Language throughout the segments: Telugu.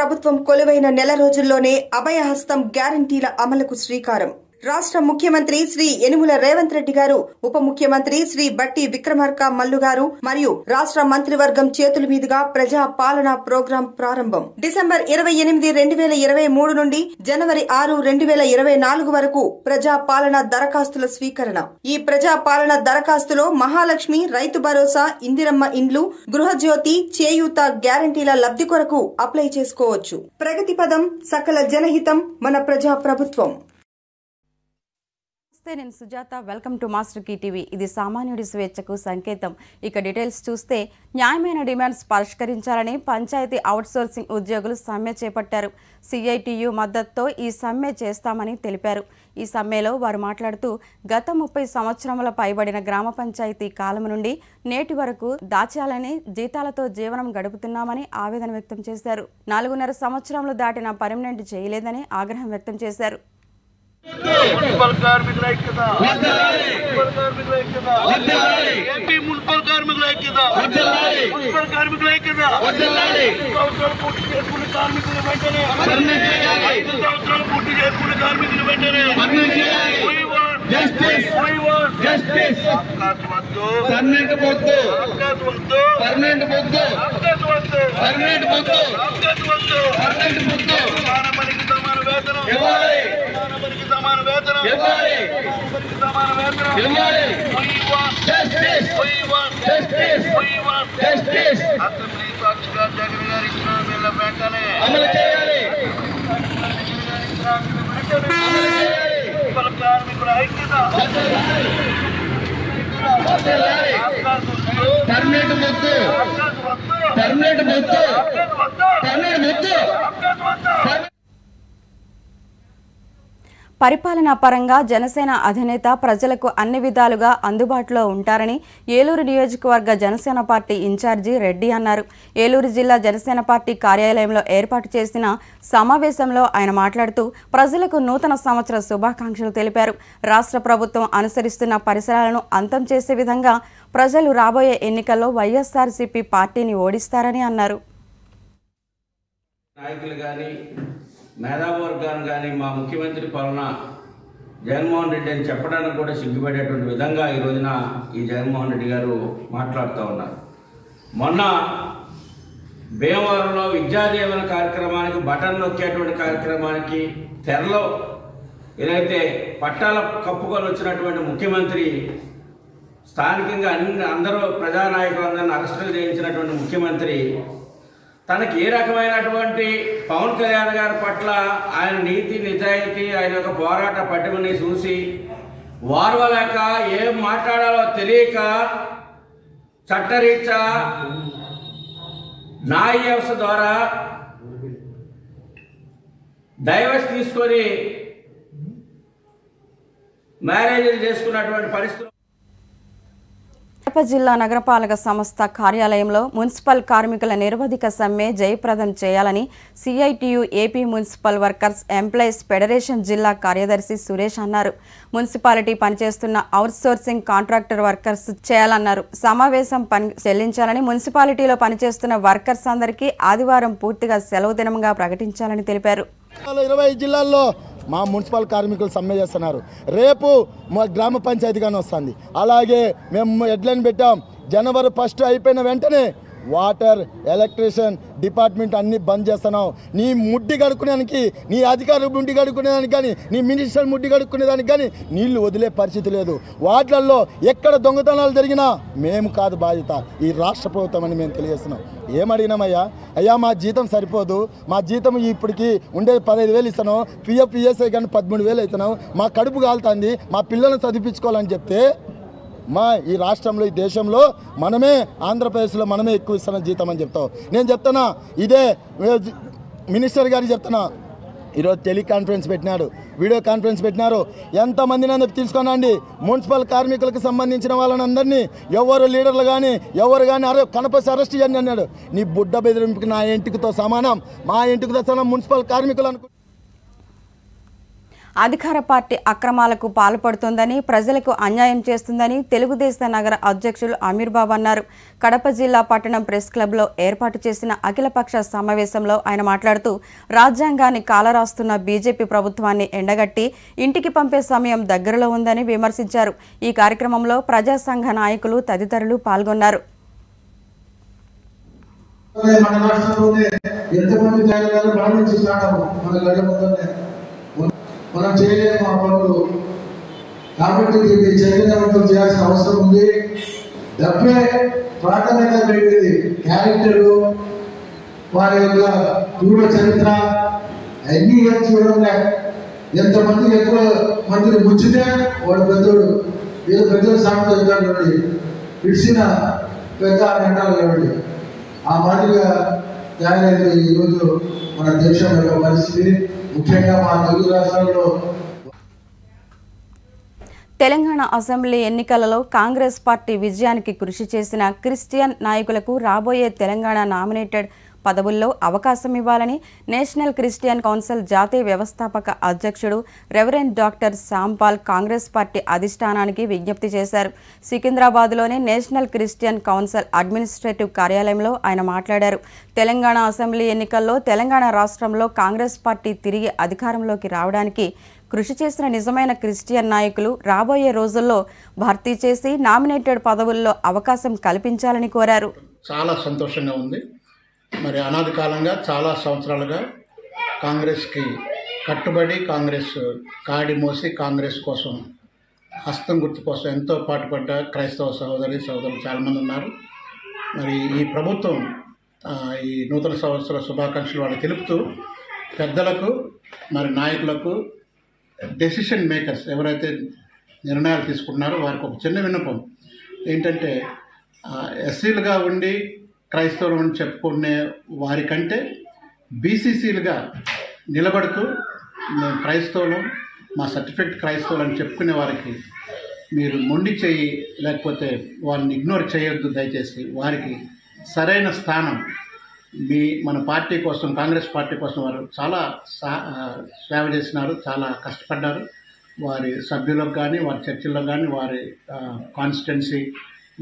ప్రభుత్వం కొలువైన నెల రోజుల్లోనే అభయహస్తం గ్యారంటీల అమలుకు శ్రీకారం. రాష్ట్ర ముఖ్యమంత్రి శ్రీ యనుమల రేవంత్ రెడ్డి గారు, ఉప ముఖ్యమంత్రి శ్రీ బట్టి విక్రమార్క మల్లు గారు మరియు రాష్ట్ర మంత్రివర్గం చేతుల మీదుగా ప్రజా పాలన ప్రోగ్రాం ప్రారంభం. డిసెంబర్ 28, 2023 నుండి జనవరి 6, 2024 వరకు ప్రజా పాలన దరఖాస్తుల స్వీకరణ. ఈ ప్రజా పాలన దరఖాస్తులో మహాలక్ష్మి, రైతు భరోసా, ఇందిరమ్మ ఇండ్లు, గృహజ్యోతి, చేయూత గ్యారంటీల లబ్ధి కొరకు అప్లై చేసుకోవచ్చు. ప్రగతి పదం, సకల జనహితం, మన ప్రజా ప్రభుత్వం. నేను Sujatha. Welcome to master key TV. ఇది సామాన్యుడి స్వేచ్ఛకు సంకేతం. ఇక డీటెయిల్స్ చూస్తే, న్యాయమైన డిమాండ్స్ పరిష్కరించాలని పంచాయతీ అవుట్సోర్సింగ్ ఉద్యోగులు సమ్మె చేపట్టారు. సిఐటియు మద్దతుతో ఈ సమ్మె చేస్తామని తెలిపారు. ఈ సమ్మెలో వారు మాట్లాడుతూ, గత 30 సంవత్సరముల పైబడిన గ్రామ పంచాయతీ కాలం నుండి నేటి వరకు దాచాలని జీతాలతో జీవనం గడుపుతున్నామని ఆవేదన వ్యక్తం చేశారు. 4.5 సంవత్సరములు దాటిన పర్మనెంట్ చేయలేదని ఆగ్రహం వ్యక్తం చేశారు. మున్సిపల్ కార్మికుల ఐక్యత, మున్సిపల్ కార్మికుల ఐక్యత, ఏపీ మున్సిపల్ కార్మికుల ఐక్యత, మున్సిపల్ కార్మికుల ఐక్యత. 5 సంవత్సరాలు పూర్తి చేసుకున్న కార్మికులు వెంటనే, 5 సంవత్సరాలు పూర్తి చేసుకున్న కార్మికులు వెంటనే సమాన వేతనం, సమాన వేతనం. అసెంబ్లీ సాక్షిగా జగన్ గారు ఇచ్చిన వీళ్ళ వెంటనే అమలు చేయాలి. కార్మికుల ఐక్యత, పర్మనెంట్ ముద్దు, పర్మనెంట్ ముద్దు, పర్మనెంట్ ముద్దు. పరిపాలనా పరంగా జనసేన అధినేత ప్రజలకు అన్ని విధాలుగా అందుబాటులో ఉంటారని ఏలూరు నియోజకవర్గ జనసేన పార్టీ ఇన్ఛార్జి రెడ్డి అన్నారు. ఏలూరు జిల్లా జనసేన పార్టీ కార్యాలయంలో ఏర్పాటు చేసిన సమావేశంలో ఆయన మాట్లాడుతూ, ప్రజలకు నూతన సంవత్సర శుభాకాంక్షలు తెలిపారు. రాష్ట్ర ప్రభుత్వం అనుసరిస్తున్న పరిసరాలను అంతం చేసే విధంగా ప్రజలు రాబోయే ఎన్నికల్లో వైఎస్ఆర్సీపీ పార్టీని ఓడిస్తారని అన్నారు. మేధావర్గాన్ని కానీ మా ముఖ్యమంత్రి పాలన జగన్మోహన్ రెడ్డి అని చెప్పడానికి కూడా సిగ్గుపడేటువంటి విధంగా ఈ రోజున ఈ జగన్మోహన్ రెడ్డి గారు మాట్లాడుతూ ఉన్నారు. మొన్న భీమవరంలో విద్యాదీవెన కార్యక్రమానికి బటన్ నొక్కేటువంటి కార్యక్రమానికి తెరలో ఏదైతే పట్టాల కప్పుకొని వచ్చినటువంటి ముఖ్యమంత్రి, స్థానికంగా అందరూ ప్రజానాయకులందరినీ అరెస్టులు చేయించినటువంటి ముఖ్యమంత్రి తనకి ఏ రకమైనటువంటి పవన్ కళ్యాణ్ గారి పట్ల ఆయన నీతి నిజాయితీ, ఆయన యొక్క పోరాట పట్టుమని చూసి వారవలేక ఏం మాట్లాడాలో తెలియక చట్టరీత్యా న్యాయ వ్యవస్థ ద్వారా డైవర్స్ తీసుకొని మ్యారేజీలు చేసుకున్నటువంటి పరిస్థితులు. కడప జిల్లా నగరపాలక సంస్థ కార్యాలయంలో మున్సిపల్ కార్మికుల నిరవధిక సమ్మె జయప్రదం చేయాలని CITU AP municipal workers employees federation జిల్లా కార్యదర్శి సురేష్ అన్నారు. మున్సిపాలిటీ పనిచేస్తున్న అవుట్సోర్సింగ్ కాంట్రాక్టర్ వర్కర్స్ చేయాలన్నారు. సమావేశం చెల్లించాలని, మున్సిపాలిటీలో పనిచేస్తున్న వర్కర్స్ అందరికీ ఆదివారం పూర్తిగా సెలవు దినంగా ప్రకటించాలని తెలిపారు. 20 జిల్లాల్లో మా మున్సిపల్ కార్మికులు సమ్మె చేస్తున్నారు. రేపు మా గ్రామ పంచాయతీగానే వస్తుంది. అలాగే మేము హెడ్లైన్ పెట్టాం, జనవరి 1 అయిపోయిన వెంటనే వాటర్, ఎలక్ట్రిషియన్ డిపార్ట్మెంట్ అన్నీ బంద్ చేస్తున్నాం. నీ ముడ్డి కడుక్కునేదానికి, నీ అధికారులు ముడ్డి కడుక్కునేదానికి కానీ, నీ మినిస్టర్ ముడ్డి కడుక్కునేదానికి కానీ నీళ్లు వదిలే పరిస్థితి లేదు. వాటిల్లో ఎక్కడ దొంగతనాలు జరిగినా మేము కాదు బాధ్యత, ఈ రాష్ట్ర ప్రభుత్వం అని మేము తెలియజేస్తున్నాం. ఏమడిగినామయ్యా? అయ్యా మా జీతం సరిపోదు, మా జీతం ఇప్పటికి ఉండేది 15,000 ఇస్తాను, పిఎఫ్ పిఎస్ఐ కానీ 13,000 అవుతున్నాం, మా కడుపు కాలుతుంది, మా పిల్లల్ని చదివించుకోవాలని చెప్తే, మా ఈ రాష్ట్రంలో, ఈ దేశంలో మనమే, ఆంధ్రప్రదేశ్లో మనమే ఎక్కువ ఇస్తున్న జీతం అని చెప్తావు. నేను చెప్తున్నా, ఇదే మినిస్టర్ గారికి చెప్తున్నా, ఈరోజు టెలికాన్ఫరెన్స్ పెట్టినాడు, వీడియో కాన్ఫరెన్స్ పెట్టినారు. ఎంతమందిని తీసుకున్నాండి మున్సిపల్ కార్మికులకు సంబంధించిన వాళ్ళని అందరినీ, ఎవరు లీడర్లు కానీ ఎవరు కానీ కనపసి అరెస్ట్ చేయండి అన్నాడు. నీ బుడ్డ బెదిరింపుకి నా ఇంటికితో సమానం, మా ఇంటికితో సమానం మున్సిపల్ కార్మికులు అనుకో. అధికార పార్టీ అక్రమాలకు పాల్పడుతోందని, ప్రజలకు అన్యాయం చేస్తుందని తెలుగుదేశం నగర అధ్యక్షులు అమీర్ బాబు అన్నారు. కడప జిల్లా పట్టణం ప్రెస్ క్లబ్లో ఏర్పాటు చేసిన అఖిలపక్ష సమావేశంలో ఆయన మాట్లాడుతూ రాజ్యాంగాన్ని కాలరాస్తున్న బీజేపీ ప్రభుత్వాన్ని ఎండగట్టి ఇంటికి పంపే సమయం దగ్గరలో ఉందని విమర్శించారు. ఈ కార్యక్రమంలో ప్రజా సంఘ నాయకులు తదితరులు పాల్గొన్నారు. మన రాష్ట్రంలోనే ఎంతమంది త్యాగాలు ప్రారంభించాము. మన గడ్డ ముందరనే మనం చేయలేము ఆ పనులు. కాబట్టి దీన్ని చైతన్యవంతం చేయాల్సిన అవసరం ఉంది. డబ్బే ప్రాధాన్యతమైనది. క్యారెక్టరు, వారి యొక్క పూర్వ చరిత్ర అన్నీ ఏం చూడంలే. ఎంతమంది ఎక్కువ మందిని ముచ్చితే వాడు పెద్దోడు, ఏదో పెద్దోడు సామెత చెప్తాడు, పిడిచిన పెద్ద అని అంటారు కాబట్టి ఆ మాదిరిగా తయారైంది ఈరోజు మన దేశం యొక్క పరిస్థితి. ముఖ్యంగా మా తెలుగు రాష్ట్రాల్లో తెలంగాణ అసెంబ్లీ ఎన్నికలలో కాంగ్రెస్ పార్టీ విజయానికి కృషి చేసిన క్రిస్టియన్ నాయకులకు రాబోయే తెలంగాణ నామినేటెడ్ పదవుల్లో అవకాశం ఇవ్వాలని నేషనల్ క్రిస్టియన్ కౌన్సిల్ జాతీయ వ్యవస్థాపక అధ్యక్షుడు రెవరెండ్ డాక్టర్ శాంపాల్ కాంగ్రెస్ పార్టీ అధిష్టానానికి విజ్ఞప్తి చేశారు. సికింద్రాబాద్లోని నేషనల్ క్రిస్టియన్ కౌన్సిల్ అడ్మినిస్ట్రేటివ్ కార్యాలయంలో ఆయన మాట్లాడారు. తెలంగాణ అసెంబ్లీ ఎన్నికల్లో తెలంగాణ రాష్ట్రంలో కాంగ్రెస్ పార్టీ తిరిగి అధికారంలోకి రావడానికి కృషి చేసిన నిజమైన క్రిస్టియన్ నాయకులు రాబోయే రోజుల్లో భర్తీ చేసి నామినేటెడ్ పదవుల్లో అవకాశం కల్పించాలని కోరారు. చాలా సంతోషంగా ఉంది. మరి అనాది కాలంగా చాలా సంవత్సరాలుగా కాంగ్రెస్కి కట్టుబడి కాంగ్రెస్ కాడి మోసి కాంగ్రెస్ కోసం హస్తం గుర్తు కోసం ఎంతో పాటుపడ్డ క్రైస్తవ సహోదరులు చాలామంది ఉన్నారు. మరి ఈ ప్రభుత్వం ఈ నూతన సంవత్సర శుభాకాంక్షలు వాళ్ళు తెలుపుతూ పెద్దలకు మరి నాయకులకు డెసిషన్ మేకర్స్ ఎవరైతే నిర్ణయాలు తీసుకుంటున్నారో వారికి ఒక చిన్న విన్నపం ఏంటంటే ఎస్సీలుగా ఉండి క్రైస్తవులు అని చెప్పుకునే వారికంటే బీసీసీలుగా నిలబడుతూ మేము క్రైస్తవులు, మా సర్టిఫికెట్ క్రైస్తవులు అని చెప్పుకునే వారికి మీరు మొండి చేయి, లేకపోతే వాళ్ళని ఇగ్నోర్ చేయొద్దు. దయచేసి వారికి సరైన స్థానం మన పార్టీ కోసం, కాంగ్రెస్ పార్టీ కోసం వారు చాలా సేవ చేసినారు, చాలా కష్టపడ్డారు. వారి సభ్యులకు కానీ, వారి చర్చిల్లో కానీ, వారి కాన్స్టిట్యున్సీ,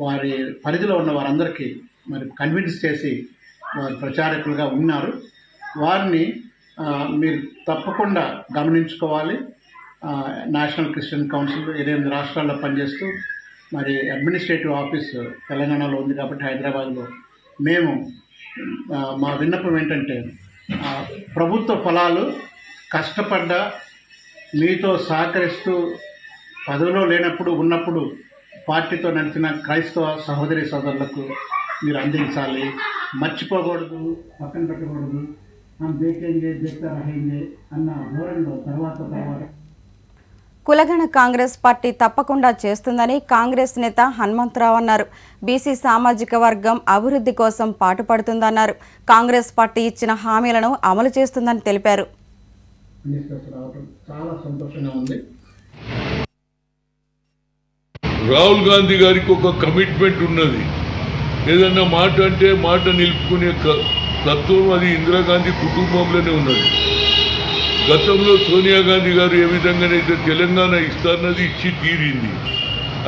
వారి పరిధిలో ఉన్న వారందరికీ మరి కన్విన్స్ చేసి వారి ప్రచారకులుగా ఉన్నారు. వారిని మీరు తప్పకుండా గమనించుకోవాలి. నేషనల్ క్రిస్టియన్ కౌన్సిల్ 8 రాష్ట్రాల్లో పనిచేస్తూ మరి అడ్మినిస్ట్రేటివ్ ఆఫీస్ తెలంగాణలో ఉంది కాబట్టి హైదరాబాద్లో మేము మా విన్నపం ఏంటంటే ప్రభుత్వ ఫలాలు కష్టపడ్డ మీతో సహకరిస్తూ పదవిలో లేనప్పుడు ఉన్నప్పుడు పార్టీతో నడిచిన క్రైస్తవ సహోదరులకు మీరు అందించాలి. మర్చిపోకూడదు, పక్కన పెట్టకూడదు. దేకేంగే దేక్తా రహేంగే అన్న ధోరణిలో తర్వాత కులగణ కాంగ్రెస్ పార్టీ తప్పకుండా చేస్తుందని కాంగ్రెస్ నేత హనుమంతరావు అన్నారు. బీసీ సామాజిక వర్గం అభివృద్ధి కోసం పాటుపడుతుందన్నారు. కాంగ్రెస్ పార్టీ ఇచ్చిన హామీలను అమలు చేస్తుందని తెలిపారు. చాలా సంతోషంగా ఉంది. రాహుల్ గాంధీ గారికి ఒక కమిట్మెంట్ ఉన్నది. ఏదన్నా మాట అంటే మాట నిలుపుకునే తత్వం అది ఇందిరాగాంధీ కుటుంబంలోనే ఉన్నది. గతంలో సోనియా గాంధీ గారు ఏ విధంగానైతే తెలంగాణ ఇస్తారన్నది ఇచ్చి తీరింది.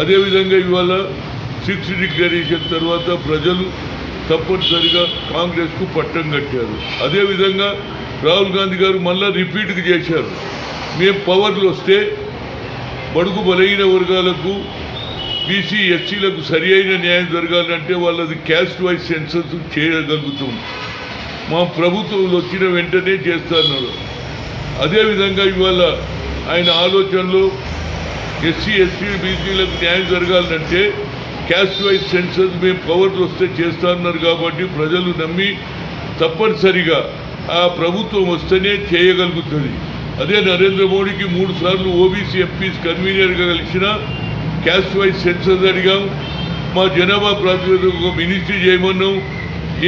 అదేవిధంగా ఇవాళ 6 డిక్లరేషన్ తర్వాత ప్రజలు తప్పనిసరిగా కాంగ్రెస్కు పట్టం కట్టారు. అదేవిధంగా రాహుల్ గాంధీ గారు మళ్ళీ రిపీట్కి చేశారు. మేము పవర్లు వస్తే బడుగు బలహీన వర్గాలకు, బీసీ ఎస్సీలకు సరి అయిన న్యాయం జరగాలంటే వాళ్ళది క్యాస్ట్ వైజ్ సెన్సస్ చేయగలుగుతాం. మా ప్రభుత్వంలో వచ్చిన వెంటనే చేస్తున్నారు. అదేవిధంగా ఇవాళ ఆయన ఆలోచనలో ఎస్సీ ఎస్టీ బీసీలకు న్యాయం జరగాలంటే క్యాస్ట్ వైజ్ సెన్సస్ మేము పవర్లు వస్తే చేస్తున్నారు కాబట్టి ప్రజలు నమ్మి తప్పనిసరిగా ఆ ప్రభుత్వం వస్తేనే చేయగలుగుతుంది. అదే నరేంద్ర మోడీకి 3 సార్లు ఓబీసీ ఎంపీస్ కన్వీనర్గా కలిసిన క్యాస్ట్ వైజ్ సెన్సస్ అడిగాం. మా జనాభా ప్రాతిపదికన ఒక మినిస్ట్రీ చేయమన్నాం.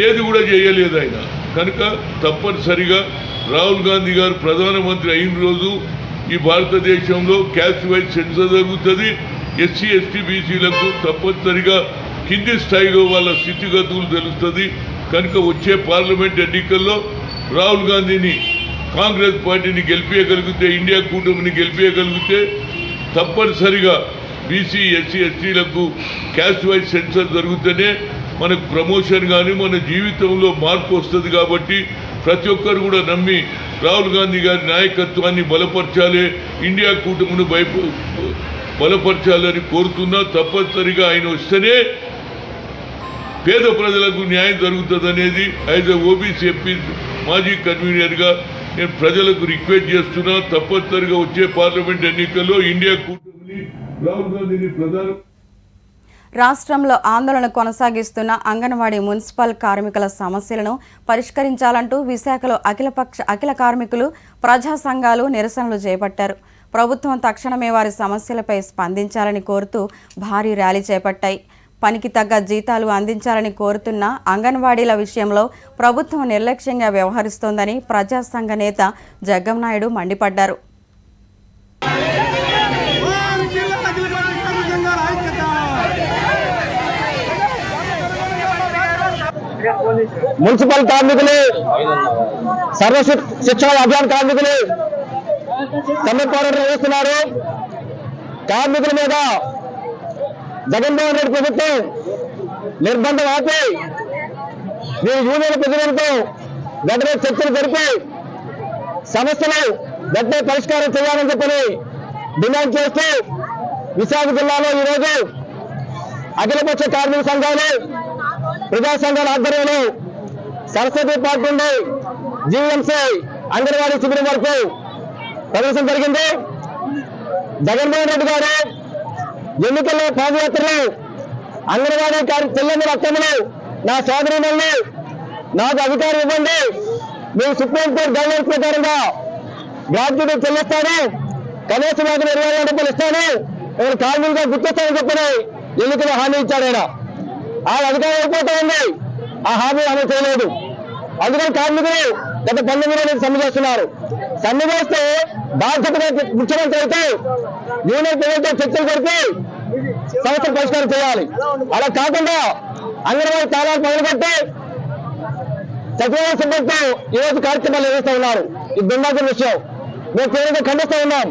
ఏది కూడా చేయలేదు ఆయన. కనుక తప్పనిసరిగా రాహుల్ గాంధీ గారు ప్రధానమంత్రి అయిన రోజు ఈ భారతదేశంలో క్యాస్ట్ వైజ్ సెన్సస్ జరుగుతుంది. ఎస్సీ ఎస్టీ బీసీలకు తప్పనిసరిగా కింది స్థాయిలో వాళ్ళ స్థితిగతులు తెలుస్తుంది. కనుక వచ్చే పార్లమెంట్ ఎన్నికల్లో రాహుల్ గాంధీని కాంగ్రెస్ పార్టీని గెలిపించగలిగితే, ఇండియా కూటమిని గెలిపించగలిగితే తప్పనిసరిగా బీసీ ఎస్సీ ఎస్టీలకు క్యాస్ట్ వైజ్ సెన్సర్ జరిగితేనే మనకు ప్రమోషన్ కానీ మన జీవితంలో మార్పు వస్తుంది. కాబట్టి ప్రతి ఒక్కరు కూడా నమ్మి రాహుల్ గాంధీ గారి నాయకత్వాన్ని బలపరచాలి, ఇండియా కూటమిని బలపరచాలని కోరుతున్నా. తప్పనిసరిగా ఆయన వస్తేనే పేద ప్రజలకు న్యాయం జరుగుతుంది అనేది యాజ్ ఎ ఓబీసీ ఎంపీ మాజీ కన్వీనర్గా నేను ప్రజలకు రిక్వెస్ట్ చేస్తున్నా. తప్పనిసరిగా వచ్చే పార్లమెంట్ ఎన్నికల్లో ఇండియా కూటమిని రాహుల్ గాంధీని ప్రధాని. రాష్ట్రంలో ఆందోళన కొనసాగిస్తున్న అంగన్వాడీ మున్సిపల్ కార్మికుల సమస్యలను పరిష్కరించాలంటూ విశాఖలో అఖిల కార్మికులు ప్రజా సంఘాలు నిరసనలు చేపట్టారు. ప్రభుత్వం తక్షణమే వారి సమస్యలపై స్పందించాలని కోరుతూ భారీ ర్యాలీ చేపట్టాయి. పనికి తగ్గ జీతాలు అందించాలని కోరుతున్న అంగన్వాడీల విషయంలో ప్రభుత్వం నిర్లక్ష్యంగా వ్యవహరిస్తోందని ప్రజా సంఘ నేత జగ్గంనాయుడు మండిపడ్డారు. మున్సిపల్ కార్మికులు, సర్వ శిక్షణ అభియాన్ కార్మికులు సమ్మె పోరాటం చేస్తున్నారు. కార్మికుల మీద జగన్మోహన్ రెడ్డి ప్రభుత్వం నిర్బంధం ఆపి వీరి యూనియన్ ప్రతినిధులతో వెంటనే చర్చలు జరిపి సమస్యలు వెంటనే పరిష్కారం చేయాలని చెప్పని డిమాండ్ చేస్తూ విశాఖ జిల్లాలో ఈరోజు అఖిలపక్ష కార్మిక సంఘాలు, ప్రజా సంఘాల ఆధ్వర్యంలో సరస్వతి పార్క్ నుండి జీఎంసీ అంగన్వాడీ శిబిరం వరకు ప్రదర్శన జరిగింది. జగన్మోహన్ రెడ్డి గారు ఎన్నికల్లో పాదయాత్రలు అంగన్వాడీ చెల్లెమ్మల అక్కమ్మలు, నా సోదరులను నాకు అధికారం ఇవ్వండి, మేము సుప్రీంకోర్టు గైడ్లైన్స్ ప్రకారంగా గ్రాడ్యుయేట్ చెల్లిస్తాను, కనీసం నాకు 20,000 రూపాయలు ఇస్తాను, నేను కార్మికులుగా గుర్తిస్తానని చెప్పని ఎన్నికల్లో హామీ ఇచ్చాడు. ఆయన ఆ అధికారం అయిపోతా ఉంది, ఆ హామీ అమలు చేయలేదు. అందుకని కార్మికులు గత 19 రోజులు సమ్మె చేస్తున్నారు. సమ్మె చేస్తే బాధ్యతగా ముఖ్యమంత్రి అయితే యూనియన్ ప్రభుత్వం చర్చలు జరిపి సమస్య పరిష్కారం చేయాలి. అలా కాకుండా అంగన్వాడీ తాళాలు పగలగొట్టి సచివాలయ సిబ్బందితో ఈరోజు కార్యక్రమాలు నిర్వహిస్తూ ఉన్నారు. ఇది దుర్మార్గం విషయం, మేము తీవ్రంగా ఖండిస్తూ ఉన్నాం.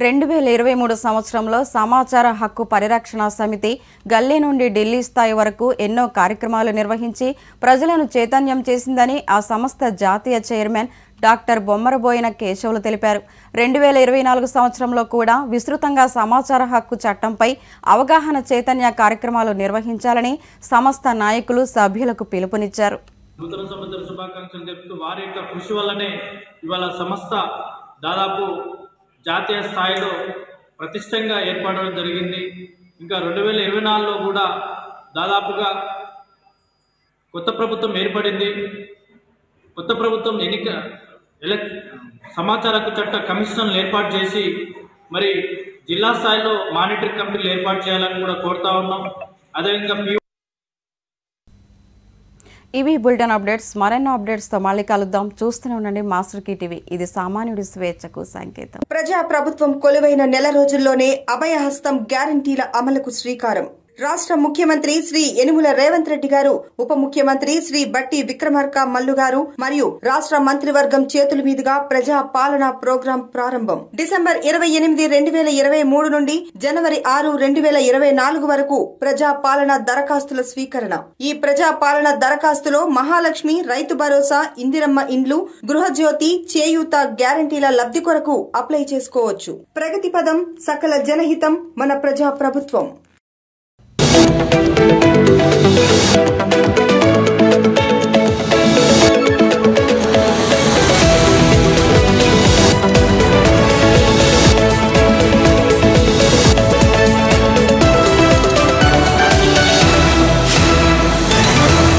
2023 సంవత్సరంలో సమాచార హక్కు పరిరక్షణ సమితి గల్లీ నుండి ఢిల్లీ స్థాయి వరకు ఎన్నో కార్యక్రమాలు నిర్వహించి ప్రజలను చైతన్యం చేసిందని ఆ సంస్థ జాతీయ చైర్మన్ డాక్టర్ బొమ్మరబోయిన కేశవులు తెలిపారు. 2024 సంవత్సరంలో కూడా విస్తృతంగా సమాచార హక్కు చట్టంపై అవగాహన చైతన్య కార్యక్రమాలు నిర్వహించాలని సంస్థ నాయకులు సభ్యులకు పిలుపునిచ్చారు. నూతన సంవత్సర శుభాకాంక్షలు చెప్తూ వారి యొక్క కృషి వల్లనే ఇవాళ సంస్థ దాదాపు జాతీయ స్థాయిలో ప్రతిష్టంగా ఏర్పడడం జరిగింది. ఇంకా 2024లో కూడా దాదాపుగా కొత్త ప్రభుత్వం ఏర్పడింది. కొత్త ప్రభుత్వం సమాచార హక్కు చట్ట కమిషన్లు ఏర్పాటు చేసి మరి జిల్లా స్థాయిలో మానిటరింగ్ కమిటీలు ఏర్పాటు చేయాలని కూడా కోరుతా ఉన్నాం. అదేవిధంగా ఇవి బులెటిన్ అప్డేట్స్. మరెన్నో అప్డేట్స్ తో మళ్ళీ కలుద్దాం. చూస్తూనే ఉండండి మాస్టర్ కీ టీవీ. ఇది సామాన్యుడి స్వేచ్ఛకు సంకేతం. ప్రజా ప్రభుత్వం కొలువైన నెల రోజుల్లోనే అభయహస్తం గ్యారంటీల అమలుకు శ్రీకారం. రాష్ట్ర ముఖ్యమంత్రి శ్రీ యనుమల రేవంత్ రెడ్డి గారు, ఉప ముఖ్యమంత్రి శ్రీ బట్టి విక్రమార్క మల్లు గారు మరియు రాష్ట్ర మంత్రివర్గం చేతుల మీదుగా ప్రజా పాలన ప్రోగ్రాం ప్రారంభం. డిసెంబర్ 28, 2023 నుండి జనవరి 6, 2024 వరకు ప్రజా పాలన దరఖాస్తుల స్వీకరణ. ఈ ప్రజా పాలన దరఖాస్తులో మహాలక్ష్మి, రైతు భరోసా, ఇందిరమ్మ ఇండ్లు, గృహజ్యోతి, చేయూత గ్యారంటీల లబ్ధి కొరకు అప్లై చేసుకోవచ్చు. ప్రగతి పదం, సకల జనహితం, మన ప్రజా ప్రభుత్వం.